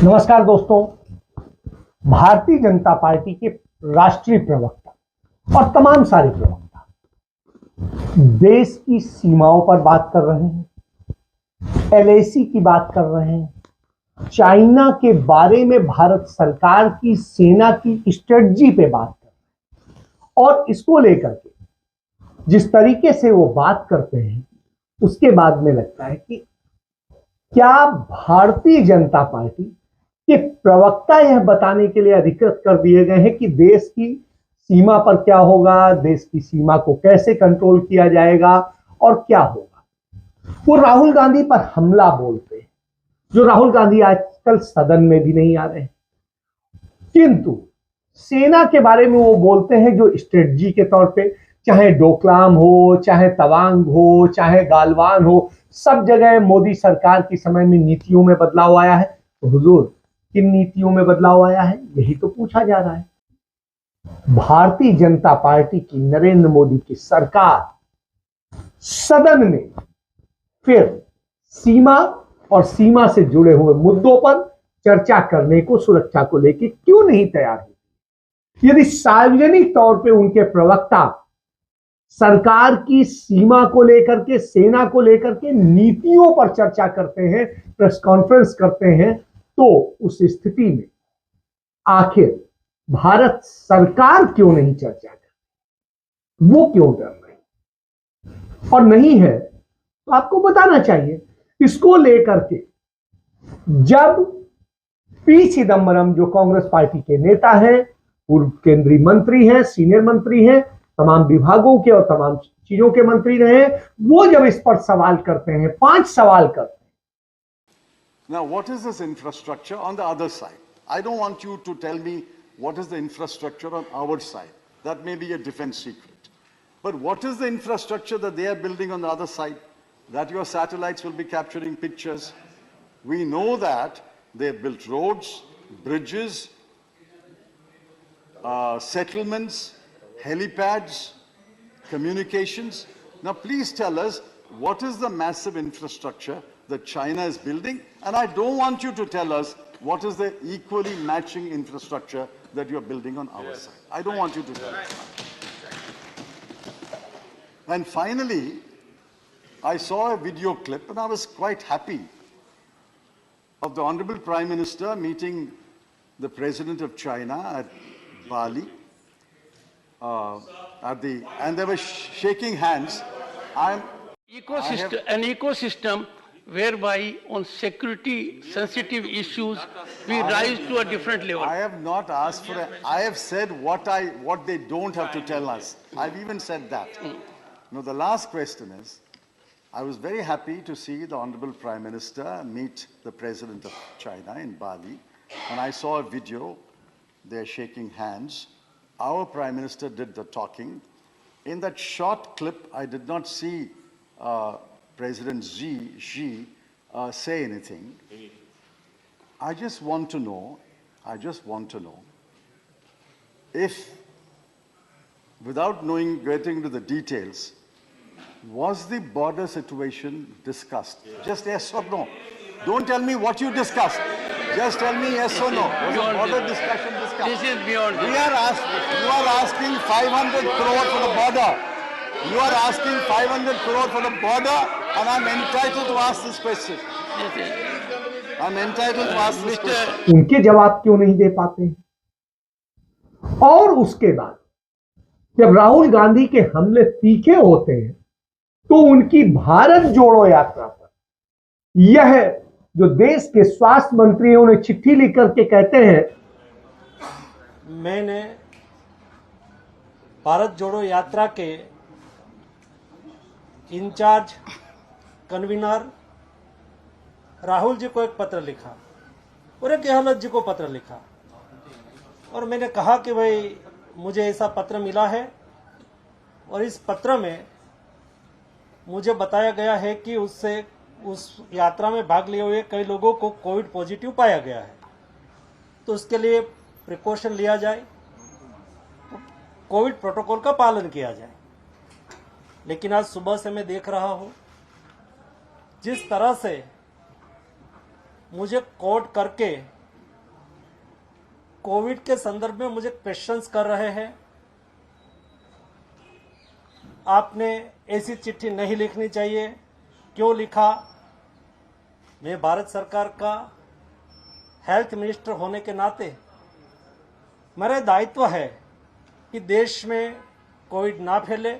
नमस्कार दोस्तों। भारतीय जनता पार्टी के राष्ट्रीय प्रवक्ता और तमाम सारे प्रवक्ता देश की सीमाओं पर बात कर रहे हैं, एलएसी की बात कर रहे हैं, चाइना के बारे में भारत सरकार की सेना की स्ट्रेटजी पे बात कर रहे हैं और इसको लेकर के जिस तरीके से वो बात करते हैं उसके बाद में लगता है कि क्या भारतीय जनता पार्टी के प्रवक्ता यह बताने के लिए अधिकृत कर दिए गए हैं कि देश की सीमा पर क्या होगा, देश की सीमा को कैसे कंट्रोल किया जाएगा और क्या होगा। वो राहुल गांधी पर हमला बोलते हैं, जो राहुल गांधी आजकल सदन में भी नहीं आ रहे हैं, किंतु सेना के बारे में वो बोलते हैं जो स्ट्रेटजी के तौर पे, चाहे डोकलाम हो, चाहे तवांग हो, चाहे गालवान हो, सब जगह मोदी सरकार के समय में नीतियों में बदलाव आया है। तो हुजूर, किन नीतियों में बदलाव आया है, यही तो पूछा जा रहा है। भारतीय जनता पार्टी की नरेंद्र मोदी की सरकार सदन में फिर सीमा और सीमा से जुड़े हुए मुद्दों पर चर्चा करने को, सुरक्षा को लेकर क्यों नहीं तैयार हुई? यदि सार्वजनिक तौर पे उनके प्रवक्ता सरकार की सीमा को लेकर के, सेना को लेकर के नीतियों पर चर्चा करते हैं, प्रेस कॉन्फ्रेंस करते हैं, तो उस स्थिति में आखिर भारत सरकार क्यों नहीं चर्चा करती? वो क्यों डर रही और नहीं है तो आपको बताना चाहिए। इसको लेकर के जब पी चिदम्बरम, जो कांग्रेस पार्टी के नेता हैं, पूर्व केंद्रीय मंत्री हैं, सीनियर मंत्री हैं, तमाम विभागों के और तमाम चीजों के मंत्री रहे, वो जब इस पर सवाल करते हैं, 5 सवाल करते हैं। Now, what is this infrastructure on the other side? I don't want you to tell me what is the infrastructure on our side. That may be a defense secret. But what is the infrastructure that they are building on the other side? That your satellites will be capturing pictures. We know that they have built roads, bridges, settlements, helipads, communications. Now, please tell us, what is the massive infrastructure that China is building? And I don't want you to tell us what is the equally matching infrastructure that you're building on our side. I don't want you to tell us. And finally, I saw a video clip and I was quite happy of the Honorable Prime Minister meeting the President of China at Bali. And they were shaking hands. An ecosystem whereby on security sensitive issues we rise to a different level. I have not asked for it. I have said what they don't have to tell us. I've even said that. Now the last question is, I was very happy to see the Honorable Prime Minister meet the President of China in Bali, and I saw a video. They're shaking hands. Our Prime Minister did the talking. In that short clip, I did not see President Xi say anything. I just want to know if, without getting into the details, was the border situation discussed? Just yes or no. Don't tell me what you discussed. Just tell me yes or no. Was the border discussion discussed? This is beyond. You are asking 500 crore for the border. You are asking 500 crore for the border, and I'm entitled to ask this question. I'm entitled to ask this question. उनके जवाब क्यों नहीं दे पाते? और उसके बाद जब राहुल गांधी के हमले तीखे होते हैं तो उनकी भारत जोड़ो यात्रा पर यह जो देश के स्वास्थ्य मंत्री हैं उन्हें चिट्ठी लिख करके कहते हैं, मैंने भारत जोड़ो यात्रा के इंचार्ज कन्वीनर राहुल जी को एक पत्र लिखा और एक गहलोत जी को पत्र लिखा, और मैंने कहा कि भाई मुझे ऐसा पत्र मिला है और इस पत्र में मुझे बताया गया है कि उस यात्रा में भाग लिए हुए कई लोगों को कोविड पॉजिटिव पाया गया है, तो उसके लिए प्रिकॉशन लिया जाए, कोविड प्रोटोकॉल का पालन किया जाए। लेकिन आज सुबह से मैं देख रहा हूं जिस तरह से मुझे कोर्ट करके कोविड के संदर्भ में मुझे क्वेश्चंस कर रहे हैं, आपने ऐसी चिट्ठी नहीं लिखनी चाहिए, क्यों लिखा? मैं भारत सरकार का हेल्थ मिनिस्टर होने के नाते मेरा दायित्व है कि देश में कोविड ना फैले,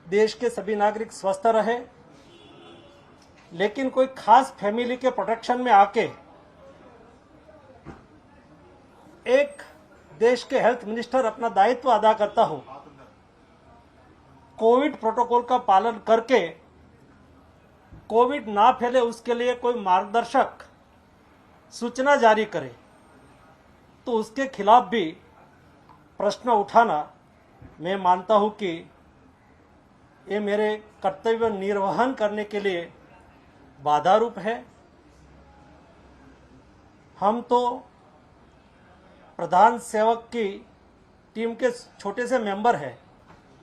देश के सभी नागरिक स्वस्थ रहे, लेकिन कोई खास फैमिली के प्रोटेक्शन में आके एक देश के हेल्थ मिनिस्टर अपना दायित्व अदा करता हो, कोविड प्रोटोकॉल का पालन करके कोविड ना फैले उसके लिए कोई मार्गदर्शक सूचना जारी करे, तो उसके खिलाफ भी प्रश्न उठाना मैं मानता हूं कि ये मेरे कर्तव्य निर्वहन करने के लिए बाधा रूप है। हम तो प्रधान सेवक की टीम के छोटे से मेंबर हैं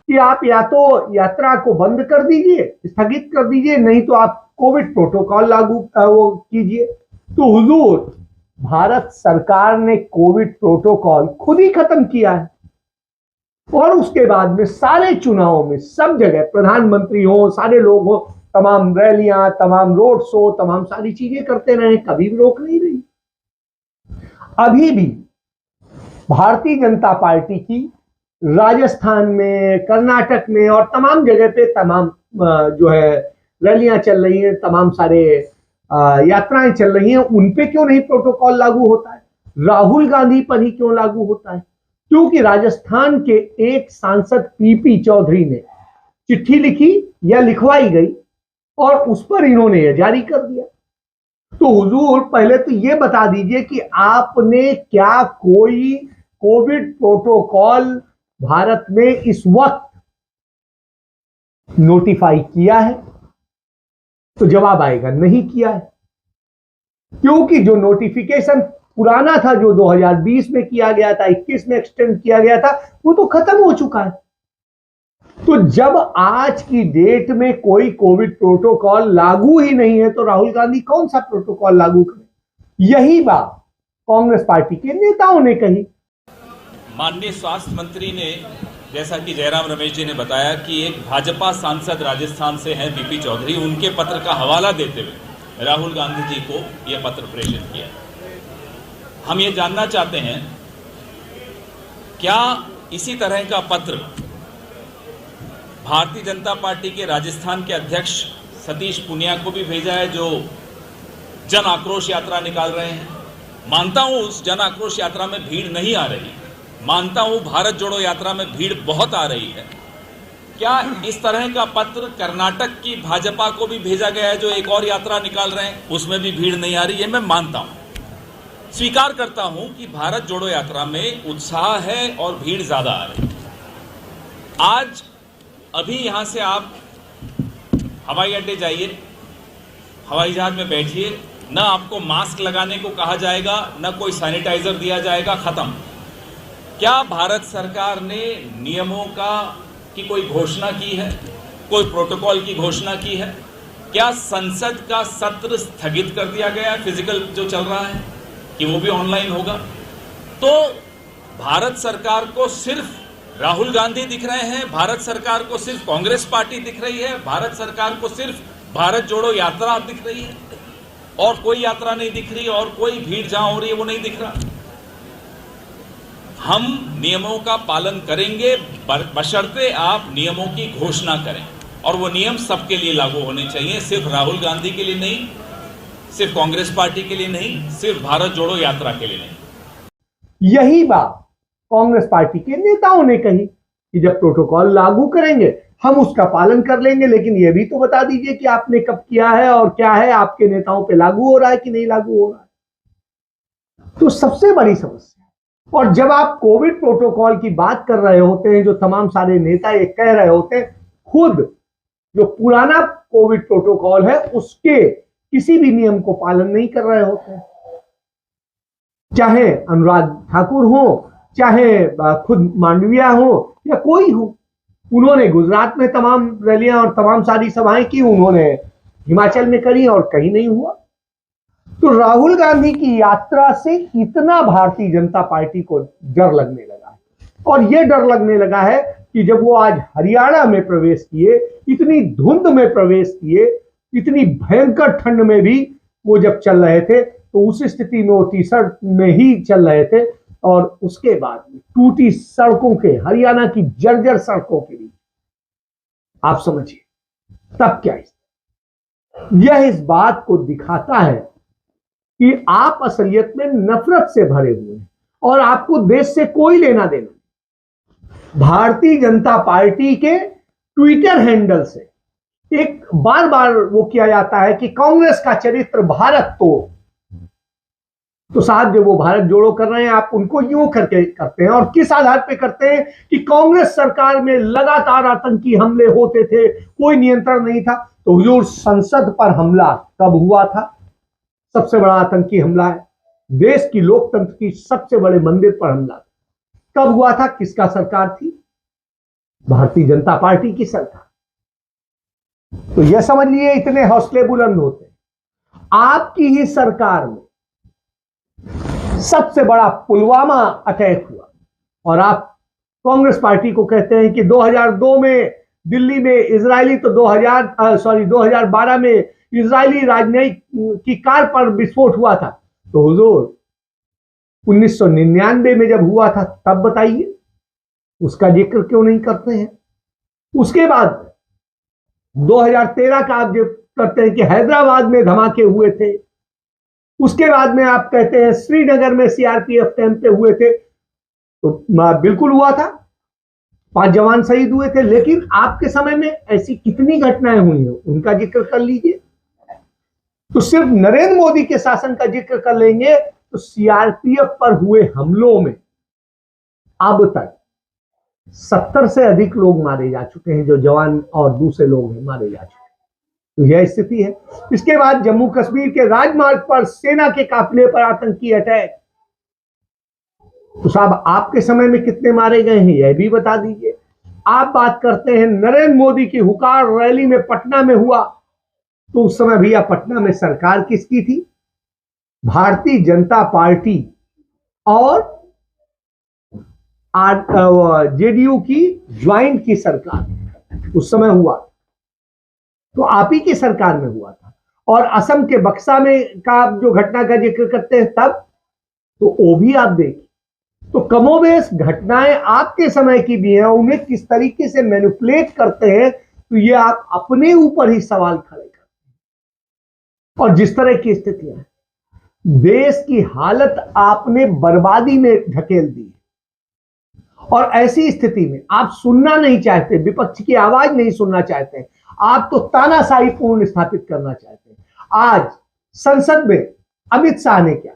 कि आप या तो यात्रा को बंद कर दीजिए, स्थगित कर दीजिए, नहीं तो आप कोविड प्रोटोकॉल लागू वो कीजिए। तो हुजूर, भारत सरकार ने कोविड प्रोटोकॉल खुद ही खत्म किया है और उसके बाद में सारे चुनावों में सब जगह प्रधानमंत्री हो, सारे लोग हो, तमाम रैलियां, तमाम रोड शो, तमाम सारी चीजें करते रहे, कभी भी रोक नहीं रही। अभी भी भारतीय जनता पार्टी की राजस्थान में, कर्नाटक में और तमाम जगह पे तमाम जो है रैलियां चल रही हैं, तमाम सारे यात्राएं चल रही हैं। उन पे क्यों नहीं प्रोटोकॉल लागू होता है? राहुल गांधी पर ही क्यों लागू होता है? क्योंकि राजस्थान के एक सांसद पीपी चौधरी ने चिट्ठी लिखी या लिखवाई गई और उस पर इन्होंने यह जारी कर दिया। तो हुजूर, पहले तो ये बता दीजिए कि आपने क्या कोई कोविड प्रोटोकॉल भारत में इस वक्त नोटिफाई किया है? तो जवाब आएगा नहीं किया है, क्योंकि जो नोटिफिकेशन पुराना था, जो 2020 में किया गया था, 21 में एक्सटेंड किया गया था, वो तो खत्म हो चुका है। तो जब आज की डेट में कोई कोविड प्रोटोकॉल लागू ही नहीं है, तो राहुल गांधी कौन सा प्रोटोकॉल लागू करें? यही बात कांग्रेस पार्टी के नेताओं ने कही। माननीय स्वास्थ्य मंत्री ने, जैसा कि जयराम रमेश जी ने बताया, कि एक भाजपा सांसद राजस्थान से हैं बीपी चौधरी, उनके पत्र का हवाला देते हुए राहुल गांधी जी को यह पत्र प्रेषित किया। हम ये जानना चाहते हैं, क्या इसी तरह का पत्र भारतीय जनता पार्टी के राजस्थान के अध्यक्ष सतीश पूनिया को भी भेजा है, जो जन आक्रोश यात्रा निकाल रहे हैं? मानता हूं उस जन आक्रोश यात्रा में भीड़ नहीं आ रही, मानता हूं भारत जोड़ो यात्रा में भीड़ बहुत आ रही है। क्या इस तरह का पत्र कर्नाटक की भाजपा को भी भेजा गया है, जो एक और यात्रा निकाल रहे हैं, उसमें भी भीड़ नहीं आ रही है? मैं मानता हूं, स्वीकार करता हूं कि भारत जोड़ो यात्रा में उत्साह है और भीड़ ज्यादा आ रही है। आज अभी यहां से आप हवाई अड्डे जाइए, हवाई जहाज में बैठिए, न आपको मास्क लगाने को कहा जाएगा, न कोई सैनिटाइजर दिया जाएगा, खत्म। क्या भारत सरकार ने नियमों की कोई घोषणा की है, कोई प्रोटोकॉल की घोषणा की है? क्या संसद का सत्र स्थगित कर दिया गया, फिजिकल जो चल रहा है, कि वो भी ऑनलाइन होगा? तो भारत सरकार को सिर्फ राहुल गांधी दिख रहे हैं, भारत सरकार को सिर्फ कांग्रेस पार्टी दिख रही है, भारत सरकार को सिर्फ भारत जोड़ो यात्रा दिख रही है, और कोई यात्रा नहीं दिख रही, और कोई भीड़ जहां हो रही है वो नहीं दिख रहा। हम नियमों का पालन करेंगे, बशर्ते आप नियमों की घोषणा करें, और वो नियम सबके लिए लागू होने चाहिए, सिर्फ राहुल गांधी के लिए नहीं, सिर्फ कांग्रेस पार्टी के लिए नहीं, सिर्फ भारत जोड़ो यात्रा के लिए नहीं। यही बात कांग्रेस पार्टी के नेताओं ने कही कि जब प्रोटोकॉल लागू करेंगे हम उसका पालन कर लेंगे, लेकिन यह भी तो बता दीजिए कि आपने कब किया है और क्या है, आपके नेताओं पे लागू हो रहा है कि नहीं लागू हो रहा है। तो सबसे बड़ी समस्या, और जब आप कोविड प्रोटोकॉल की बात कर रहे होते हैं, जो तमाम सारे नेता ये कह रहे होते हैं, खुद जो पुराना कोविड प्रोटोकॉल है उसके किसी भी नियम को पालन नहीं कर रहे होते हैं, चाहे अनुराग ठाकुर हो, चाहे खुद मांडविया हो या कोई हो। उन्होंने गुजरात में तमाम रैलियां और तमाम सारी सभाएं की, उन्होंने हिमाचल में करी और कहीं नहीं हुआ। तो राहुल गांधी की यात्रा से इतना भारतीय जनता पार्टी को डर लगने लगा है, और यह डर लगने लगा है कि जब वो आज हरियाणा में प्रवेश किए, इतनी धुंध में प्रवेश किए, इतनी भयंकर ठंड में भी वो जब चल रहे थे, तो उस स्थिति में वो टी शर्ट में ही चल रहे थे, और उसके बाद टूटी सड़कों के, हरियाणा की जर्जर सड़कों के बीच आप समझिए तब क्या यह इस बात को दिखाता है कि आप असलियत में नफरत से भरे हुए हैं और आपको देश से कोई लेना देना नहीं। भारतीय जनता पार्टी के ट्विटर हैंडल से एक बार बार वो किया जाता है कि कांग्रेस का चरित्र भारत तोड़ो। तो साहब जब वो भारत जोड़ो कर रहे हैं, आप उनको यूं करके करते हैं, और किस आधार पे करते हैं कि कांग्रेस सरकार में लगातार आतंकी हमले होते थे, कोई नियंत्रण नहीं था। तो हुजूर, संसद पर हमला कब हुआ था? सबसे बड़ा आतंकी हमला है, देश की लोकतंत्र की सबसे बड़े मंदिर पर हमला कब हुआ था? किसका सरकार थी? भारतीय जनता पार्टी की सरकार। तो यह समझ लिए इतने हौसले बुलंद होते हैं। आपकी ही सरकार में सबसे बड़ा पुलवामा अटैक हुआ, और आप कांग्रेस पार्टी को कहते हैं कि 2002 में दिल्ली में इजरायली, तो 2012 में इजरायली राजनयिक की कार पर विस्फोट हुआ था। तो हुजूर, 1999 में जब हुआ था तब बताइए, उसका जिक्र क्यों नहीं करते हैं? उसके बाद 2013 का आप जो करते हैं कि हैदराबाद में धमाके हुए थे, उसके बाद में आप कहते हैं श्रीनगर में सीआरपीएफ कैंप पे हुए थे। तो बिल्कुल हुआ था, 5 जवान शहीद हुए थे, लेकिन आपके समय में ऐसी कितनी घटनाएं हुई हैं, उनका जिक्र कर लीजिए। तो सिर्फ नरेंद्र मोदी के शासन का जिक्र कर लेंगे तो सीआरपीएफ पर हुए हमलों में अब तक 70 से अधिक लोग मारे जा चुके हैं, जो जवान और दूसरे लोग हैं मारे जा चुके हैं। तो यह स्थिति है। इसके बाद जम्मू कश्मीर के राजमार्ग पर सेना के काफिले पर आतंकी अटैक, तो साहब आपके समय में कितने मारे गए हैं यह भी बता दीजिए। आप बात करते हैं नरेंद्र मोदी की हुकार रैली में पटना में हुआ, तो उस समय भैया पटना में सरकार किसकी थी? भारतीय जनता पार्टी और जेडीयू की ज्वाइंट की सरकार उस समय हुआ, तो आप ही की सरकार में हुआ था। और असम के बक्सा में का आप जो घटना का जिक्र करते हैं तब, तो वो भी आप देखिए। तो कमोबेश घटनाएं आपके समय की भी हैं, उन्हें किस तरीके से मैनिपुलेट करते हैं, तो ये आप अपने ऊपर ही सवाल खड़े करते हैं। और जिस तरह की स्थितियां हैं, देश की हालत आपने बर्बादी में ढकेल दी, और ऐसी स्थिति में आप सुनना नहीं चाहते, विपक्ष की आवाज नहीं सुनना चाहते, आप तो तानाशाही पूर्ण स्थापित करना चाहते हैं। आज संसद में अमित शाह ने क्या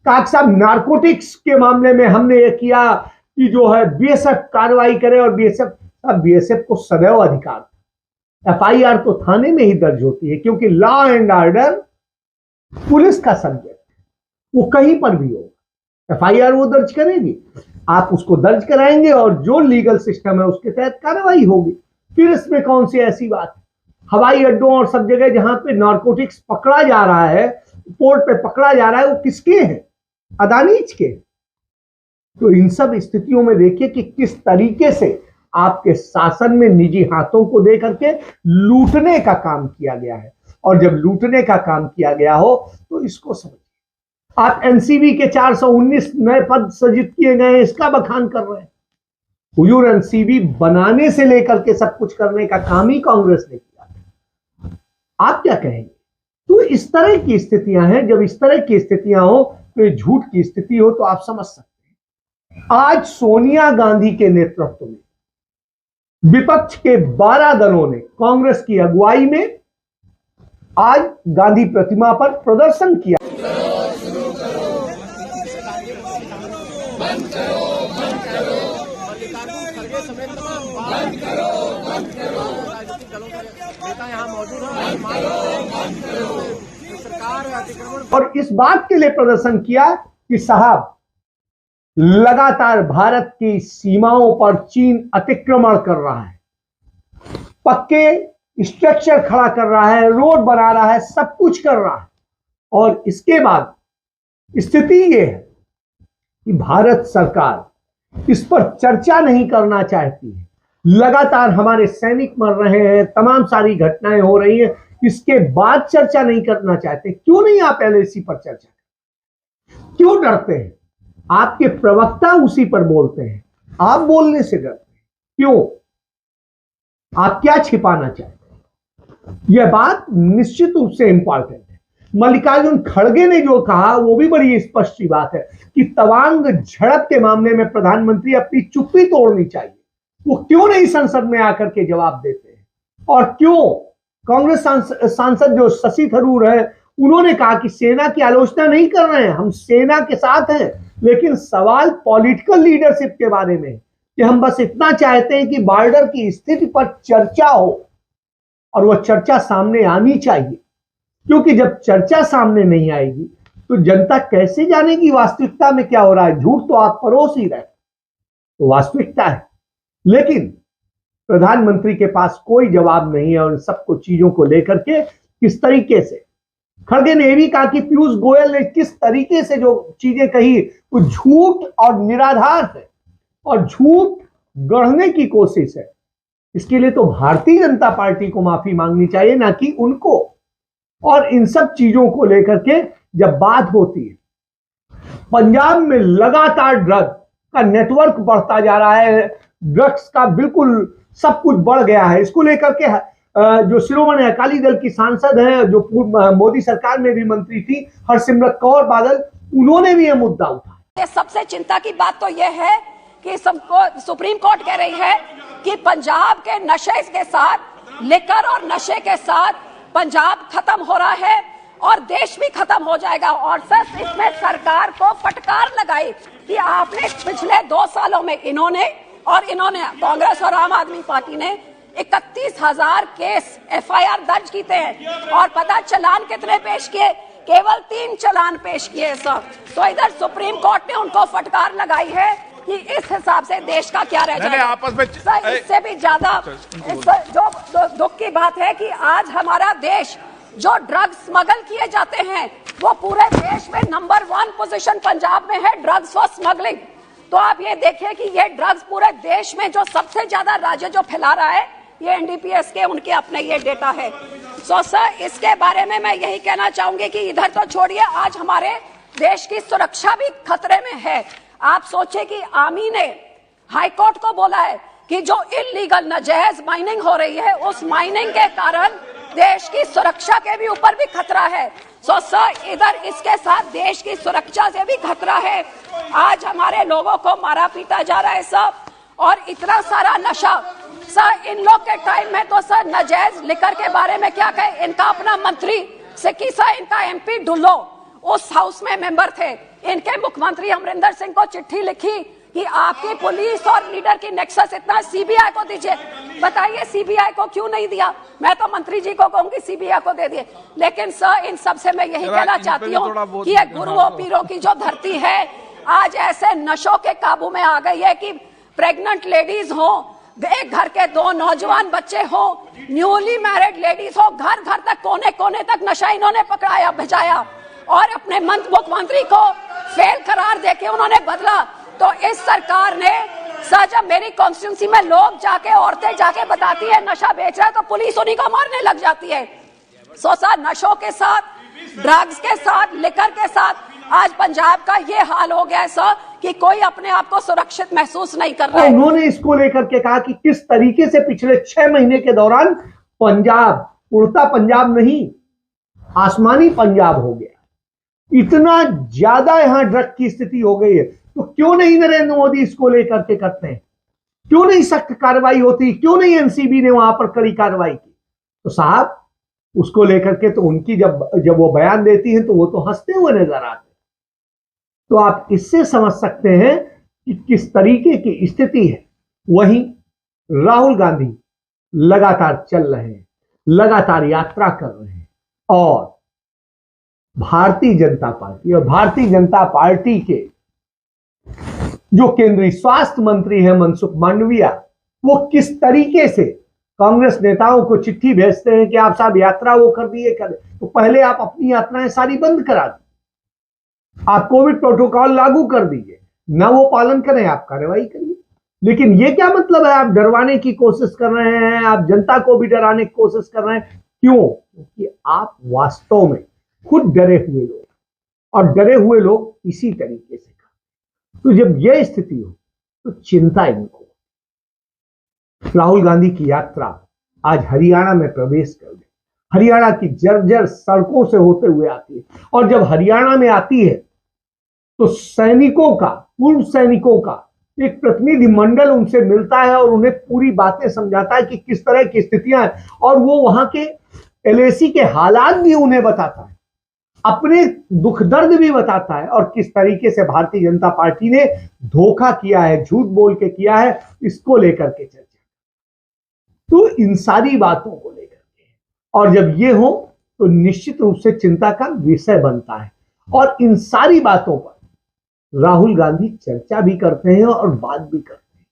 कहा? साहब नारकोटिक्स के मामले में हमने ये किया कि जो है बीएसएफ कार्रवाई करे, और बीएसएफ को सदैव अधिकार, एफआईआर तो थाने में ही दर्ज होती है, क्योंकि लॉ एंड ऑर्डर पुलिस का सब्जेक्ट, वो कहीं पर भी होगा, एफआईआर वो दर्ज करेगी, आप उसको दर्ज कराएंगे और जो लीगल सिस्टम है उसके तहत कार्रवाई होगी। फिर इसमें कौन सी ऐसी बात? हवाई अड्डों और सब जगह जहां पे नारकोटिक्स पकड़ा जा रहा है, पोर्ट पे पकड़ा जा रहा है, वो किसके हैं? अदानीज के। तो इन सब स्थितियों में देखिए कि किस तरीके से आपके शासन में निजी हाथों को दे करके लूटने का काम किया गया है। और जब लूटने का काम किया गया हो तो इसको समझिए। आप एनसीबी के 419 नए पद सृजित किए गए हैं, इसका बखान कर रहे हैं। हुजूर, एनसीबी बनाने से लेकर के सब कुछ करने का काम ही कांग्रेस ने किया। आप क्या कहेंगे? तो इस तरह की स्थितियां हैं। जब इस तरह की स्थितियां हो तो ये झूठ की स्थिति हो तो आप समझ सकते हैं। आज सोनिया गांधी के नेतृत्व में विपक्ष के 12 दलों ने कांग्रेस की अगुवाई में आज गांधी प्रतिमा पर प्रदर्शन किया। और इस बात के लिए प्रदर्शन किया कि साहब लगातार भारत की सीमाओं पर चीन अतिक्रमण कर रहा है, पक्के स्ट्रक्चर खड़ा कर रहा है, रोड बना रहा है, सब कुछ कर रहा है, और इसके बाद स्थिति यह है कि भारत सरकार इस पर चर्चा नहीं करना चाहती है। लगातार हमारे सैनिक मर रहे हैं, तमाम सारी घटनाएं हो रही हैं, इसके बाद चर्चा नहीं करना चाहते। क्यों नहीं आप एलएसी पर चर्चा करते? क्यों डरते हैं? आपके प्रवक्ता उसी पर बोलते हैं, आप बोलने से डरते हैं। क्यों? आप क्या छिपाना चाहते हैं? यह बात निश्चित रूप से इंपॉर्टेंट है। मल्लिकार्जुन खड़गे ने जो कहा वो भी बड़ी स्पष्ट सी बात है कि तवांग झड़प के मामले में प्रधानमंत्री अपनी चुप्पी तोड़नी चाहिए। वो क्यों नहीं संसद में आकर के जवाब देते हैं? और क्यों कांग्रेस सांसद जो शशि थरूर है उन्होंने कहा कि सेना की आलोचना नहीं कर रहे हैं, हम सेना के साथ हैं, लेकिन सवाल पॉलिटिकल लीडरशिप के बारे में कि हम बस इतना चाहते हैं कि बॉर्डर की स्थिति पर चर्चा हो और वह चर्चा सामने आनी चाहिए। क्योंकि जब चर्चा सामने नहीं आएगी तो जनता कैसे जानेगी वास्तविकता में क्या हो रहा है? झूठ तो आप परोस ही रहे, तो वास्तविकता है। लेकिन प्रधानमंत्री के पास कोई जवाब नहीं है उन सबको चीजों को लेकर के। किस तरीके से खड़गे ने भी कहा कि पीयूष गोयल ने किस तरीके से जो चीजें कही वो झूठ और निराधार है और झूठ गढ़ने की कोशिश है। इसके लिए तो भारतीय जनता पार्टी को माफी मांगनी चाहिए, ना कि उनको। और इन सब चीजों को लेकर के जब बात होती है, पंजाब में लगातार ड्रग का नेटवर्क बढ़ता जा रहा है, ड्रग्स का बिल्कुल सब कुछ बढ़ गया है। इसको लेकर के जो शिरोमणि अकाली दल की सांसद हैं, जो मोदी सरकार में भी मंत्री थी, हरसिमरत कौर बादल, उन्होंने भी यह मुद्दा उठाया। सबसे चिंता की बात तो यह है कि सुप्रीम कोर्ट कह रही है कि पंजाब के नशे के साथ, लिकर और नशे के साथ पंजाब खत्म हो रहा है और देश भी खत्म हो जाएगा। और सर इसमें सरकार को फटकार लगाई कि आपने पिछले 2 सालों में इन्होंने कांग्रेस और आम आदमी पार्टी ने 31,000 केस एफआईआर दर्ज किए हैं और पता चालान कितने पेश किए? केवल 3 चालान पेश किए सर। तो इधर सुप्रीम कोर्ट ने उनको फटकार लगाई है कि इस हिसाब से देश का क्या रह जाएगा। आपस में सर इससे भी ज्यादा जो दुख की बात है कि आज हमारा देश जो ड्रग्स स्मगल किए जाते हैं वो पूरे देश में नंबर 1 पोजीशन पंजाब में है ड्रग्स फॉर स्मगलिंग। तो आप ये देखिए कि ये ड्रग्स पूरे देश में जो सबसे ज्यादा राज्य जो फैला रहा है ये एनडीपीएस के उनके अपने ये डेटा है। सो सर इसके बारे में मैं यही कहना चाहूंगी कि इधर तो छोड़िए, आज हमारे देश की सुरक्षा भी खतरे में है। आप सोचे कि आर्मी ने हाईकोर्ट को बोला है कि जो इलीगल नाजायज माइनिंग हो रही है उस माइनिंग के कारण देश की सुरक्षा के भी ऊपर भी खतरा है। सो सर इधर इसके साथ देश की सुरक्षा से भी खतरा है। आज हमारे लोगों को मारा पीटा जा रहा है सब, और इतना सारा नशा। सर इन लोग के टाइम में तो सर नाजायज लिकर के बारे में क्या कहे, इनका अपना मंत्री सिक्कीसा, इनका एमपी ढुल्लो उस हाउस में मेंबर थे। इनके मुख्यमंत्री अमरिंदर सिंह को चिट्ठी लिखी कि आपकी पुलिस और लीडर की नेक्सस इतना सीबीआई को दीजिए। बताइए सीबीआई को क्यों नहीं दिया? मैं तो मंत्री जी को कहूंगी सीबीआई को दे दिए। लेकिन सर इन सबसे मैं यही कहना चाहती हूँ कि ये गुरुओं पीरों की जो धरती है आज ऐसे नशों के काबू में आ गई है कि प्रेग्नेंट लेडीज हो, एक घर के 2 नौजवान बच्चे हो, न्यूली मैरिड लेडीज हो, घर घर तक कोने कोने तक नशा इन्होंने पकड़ाया भिजाया और अपने मुख्यमंत्री को फेल करार देके उन्होंने बदला। तो इस सरकार ने सर जब मेरी कॉन्स्टिट्यूंसी में लोग जाके औरतें जाके बताती है नशा बेच रहा है तो पुलिस उन्हीं को मारने लग जाती है। सो सर नशों के साथ, ड्रग्स के साथ, लिकर के साथ आज पंजाब का ये हाल हो गया है सर कि कोई अपने आप को सुरक्षित महसूस नहीं कर रहा है। उन्होंने इसको लेकर के कहा कि किस तरीके से पिछले 6 महीने के दौरान पंजाब, उड़ता पंजाब नहीं आसमानी पंजाब हो गया, इतना ज्यादा यहां ड्रग की स्थिति हो गई है। तो क्यों नहीं नरेंद्र मोदी इसको लेकर के करते हैं? क्यों नहीं सख्त कार्रवाई होती? क्यों नहीं एनसीबी ने वहां पर कड़ी कार्रवाई की? तो साहब उसको लेकर के तो उनकी जब वो बयान देती हैं तो वो तो हंसते हुए नजर आते। तो आप इससे समझ सकते हैं कि किस तरीके की स्थिति है। वहीं राहुल गांधी लगातार चल रहे हैं, लगातार यात्रा कर रहे हैं और भारतीय जनता पार्टी के जो केंद्रीय स्वास्थ्य मंत्री हैं मनसुख मांडविया, वो किस तरीके से कांग्रेस नेताओं को चिट्ठी भेजते हैं कि आप साहब यात्रा वो कर दिए कर, तो पहले आप अपनी यात्राएं सारी बंद करा दीजिए, आप कोविड प्रोटोकॉल लागू कर दीजिए, ना वो पालन करें आप कार्रवाई करिए। लेकिन ये क्या मतलब है, आप डरवाने की कोशिश कर रहे हैं, आप जनता को भी डराने की कोशिश कर रहे हैं। क्यों? क्योंकि आप वास्तव में खुद डरे हुए लोग, और डरे हुए लोग इसी तरीके से करते। तो जब यह स्थिति हो तो चिंता इनको। राहुल गांधी की यात्रा आज हरियाणा में प्रवेश कर गई, हरियाणा की जर्जर सड़कों से होते हुए आती है, और जब हरियाणा में आती है तो सैनिकों का, पूर्व सैनिकों का एक प्रतिनिधि मंडल उनसे मिलता है और उन्हें पूरी बातें समझाता है कि किस तरह की स्थितियां हैं, और वो वहां के एलएसी के हालात भी उन्हें बताता है, अपने दुख दर्द भी बताता है, और किस तरीके से भारतीय जनता पार्टी ने धोखा किया है, झूठ बोल के किया है, इसको लेकर के चर्चा। तो इन सारी बातों को लेकर के, और जब ये हो तो निश्चित रूप से चिंता का विषय बनता है, और इन सारी बातों पर राहुल गांधी चर्चा भी करते हैं और बात भी करते हैं।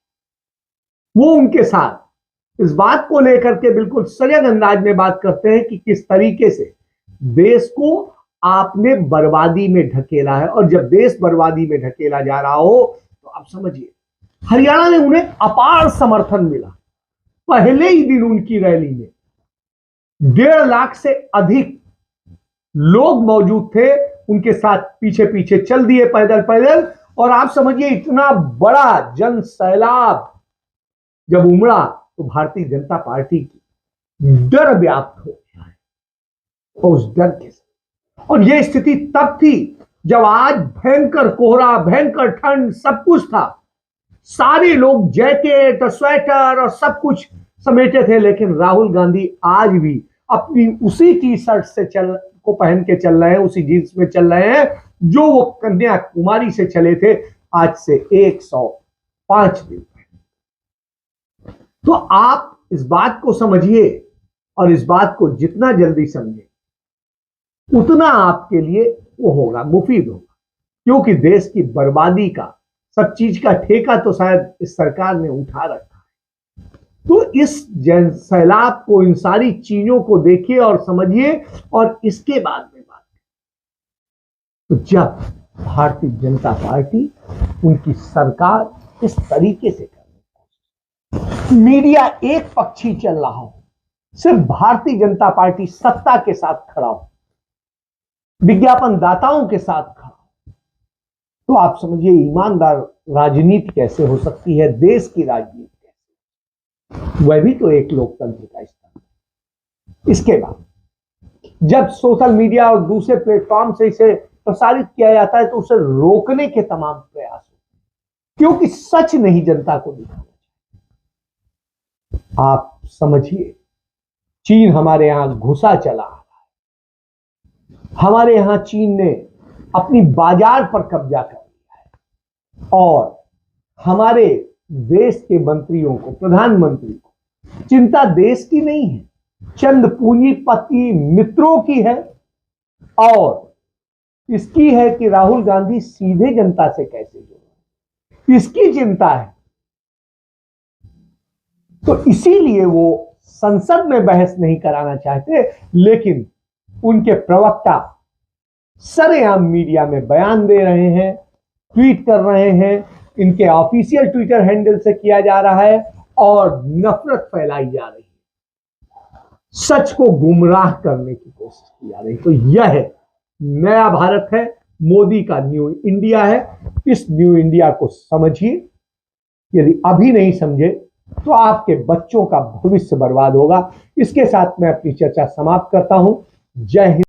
वो उनके साथ इस बात को लेकर के बिल्कुल सजग अंदाज में बात करते हैं कि किस तरीके से देश को आपने बर्बादी में ढकेला है, और जब देश बर्बादी में ढकेला जा रहा हो तो आप समझिए हरियाणा में उन्हें अपार समर्थन मिला। पहले ही दिन उनकी रैली में 1.5 लाख से अधिक लोग मौजूद थे, उनके साथ पीछे पीछे चल दिए पैदल पैदल, और आप समझिए इतना बड़ा जन सैलाब जब उमड़ा तो भारतीय जनता पार्टी की डर व्याप्त हो गया है, और उस डर के साथ, और यह स्थिति तब थी जब आज भयंकर कोहरा, भयंकर ठंड सब कुछ था, सारे लोग जैकेट और स्वेटर और सब कुछ समेटे थे, लेकिन राहुल गांधी आज भी अपनी उसी टी शर्ट से को पहन के चल रहे हैं, उसी जींस में चल रहे हैं जो वो कन्याकुमारी से चले थे आज से 105 दिन पहले। तो आप इस बात को समझिए, और इस बात को जितना जल्दी समझे उतना आपके लिए वो होगा, मुफीद होगा, क्योंकि देश की बर्बादी का, सब चीज का ठेका तो शायद इस सरकार ने उठा रखा है। तो इस जन सैलाब को, इन सारी चीजों को देखिए और समझिए, और इसके बाद में बात करें। तो जब भारतीय जनता पार्टी, उनकी सरकार इस तरीके से कर रही है, मीडिया एक पक्षी चल रहा हो, सिर्फ भारतीय जनता पार्टी सत्ता के साथ खड़ा हो, विज्ञापन दाताओं के साथ खड़ा हो, तो आप समझिए ईमानदार राजनीति कैसे हो सकती है, देश की राजनीति कैसे, वह भी तो एक लोकतंत्र का स्तंभ है। इसके बाद जब सोशल मीडिया और दूसरे प्लेटफॉर्म से इसे प्रसारित किया जाता है तो उसे रोकने के तमाम प्रयास होते हैं, क्योंकि सच नहीं जनता को दिखाना चाहिए। आप समझिए चीन हमारे यहां घुसा चला रहा है, हमारे यहां चीन ने अपनी बाजार पर कब्जा कर लिया है, और हमारे देश के मंत्रियों को, प्रधानमंत्री को चिंता देश की नहीं है, चंद पूंजीपति मित्रों की है, और इसकी है कि राहुल गांधी सीधे जनता से कैसे जुड़े, इसकी चिंता है। तो इसीलिए वो संसद में बहस नहीं कराना चाहते, लेकिन उनके प्रवक्ता सरेआम मीडिया में बयान दे रहे हैं, ट्वीट कर रहे हैं, इनके ऑफिशियल ट्विटर हैंडल से किया जा रहा है, और नफरत फैलाई जा रही है, सच को गुमराह करने की कोशिश की जा रही है। तो यह है नया भारत है, मोदी का न्यू इंडिया है। इस न्यू इंडिया को समझिए, यदि अभी नहीं समझे तो आपके बच्चों का भविष्य बर्बाद होगा। इसके साथ मैं अपनी चर्चा समाप्त करता हूं। जय हिंद।